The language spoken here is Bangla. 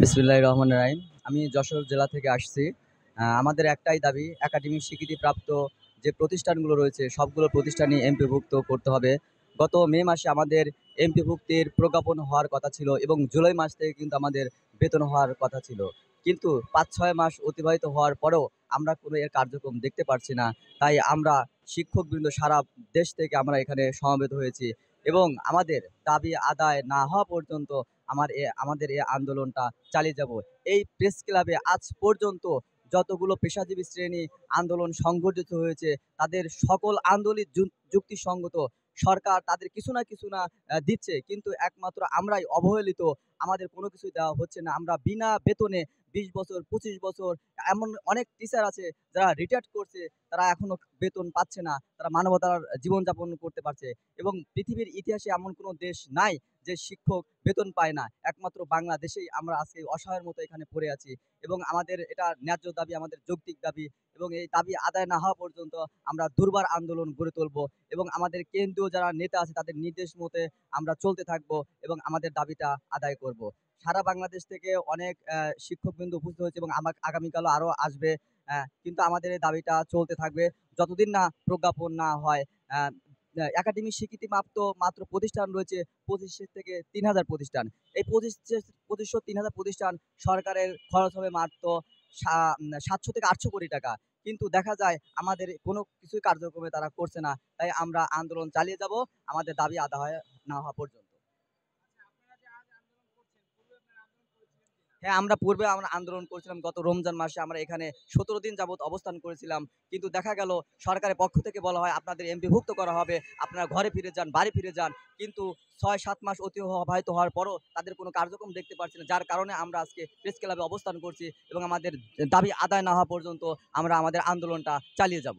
বিসমিল্লাহির রহমানির রহিম। আমি যশোর জেলা থেকে আসছি। আমাদের একটাই দাবি, একাডেমিক স্বীকৃতিপ্রাপ্ত যে প্রতিষ্ঠানগুলো রয়েছে সবগুলো প্রতিষ্ঠানই এমপিভুক্ত করতে হবে। গত মে মাসে আমাদের এমপিভুক্তির প্রজ্ঞাপন হওয়ার কথা ছিল এবং জুলাই মাস থেকে কিন্তু আমাদের বেতন হওয়ার কথা ছিল। কিন্তু ৫-৬ মাস অতিবাহিত হওয়ার পরেও আমরা কোনো এর কার্যক্রম দেখতে পারছি না। তাই আমরা শিক্ষকবৃন্দ সারা দেশ থেকে আমরা এখানে সমবেত হয়েছি এবং আমাদের দাবি আদায় না হওয়া পর্যন্ত আমাদের এই আন্দোলনটা চালিয়ে যাব। এই প্রেস ক্লাবে আজ পর্যন্ত যতগুলো পেশাজীবী শ্রেণী আন্দোলন সংগঠিত হয়েছে তাদের সকল আন্দোলন যুক্তিসঙ্গত। সরকার তাদের কিছু না দিচ্ছে, কিন্তু একমাত্র আমরাই অবহেলিত। আমাদের কোনো কিছুই দেওয়া হচ্ছে না। আমরা বিনা বেতনে ২০ বছর ২৫ বছর, এমন অনেক টিচার আছে যারা রিটায়ার্ড করছে, তারা এখনো বেতন পাচ্ছে না, তারা মানবতার জীবনযাপন করতে পারছে। এবং পৃথিবীর ইতিহাসে এমন কোনো দেশ নাই যে শিক্ষক বেতন পায় না। একমাত্র বাংলাদেশেই আমরা আজকে অসহায়ের মতো এখানে পড়ে আছি এবং আমাদের এটা ন্যায্য দাবি, আমাদের যৌক্তিক দাবি এবং এই দাবি আদায় না হওয়া পর্যন্ত আমরা দুর্বার আন্দোলন গড়ে তুলব এবং আমাদের কেন্দ্রীয় যারা নেতা আছে তাদের নির্দেশ মতে আমরা চলতে থাকব এবং আমাদের দাবিটা আদায় করব। সারা বাংলাদেশ থেকে অনেক শিক্ষকবৃন্দ উপস্থিত হয়েছে এবং আগামীকালও আরও আসবে। কিন্তু আমাদের এই দাবিটা চলতে থাকবে যতদিন না প্রজ্ঞাপন না হয়। আহ, একাডেমিক স্বীকৃতিপ্রাপ্ত মাত্র প্রতিষ্ঠান রয়েছে ২৫ থেকে ৩,০০০ প্রতিষ্ঠান। এই ৩,০০০ প্রতিষ্ঠান সরকারের খরচ হবে মাত্র ৭০০ থেকে ৮০০ কোটি টাকা। কিন্তু দেখা যায় আমাদের কোনো কিছুই কার্যক্রমে তারা করছে না। তাই আমরা আন্দোলন চালিয়ে যাব আমাদের দাবি আদায় না হওয়া পর্যন্ত। হ্যাঁ, আমরা আন্দোলন করেছিলাম গত রমজান মাসে। আমরা এখানে ১৭ দিন যাবৎ অবস্থান করেছিলাম। কিন্তু দেখা গেল সরকারের পক্ষ থেকে বলা হয় আপনাদের এমপিভুক্ত করা হবে, আপনারা ঘরে ফিরে যান, বাড়ি ফিরে যান। কিন্তু ৬-৭ মাস অতিবাহিত হওয়ার পরও তাদের কোনো কার্যক্রম দেখতে পাচ্ছি না। যার কারণে আমরা আজকে প্রেস ক্লাবে অবস্থান করছি এবং আমাদের দাবি আদায় না হওয়া পর্যন্ত আমরা আমাদের আন্দোলনটা চালিয়ে যাব।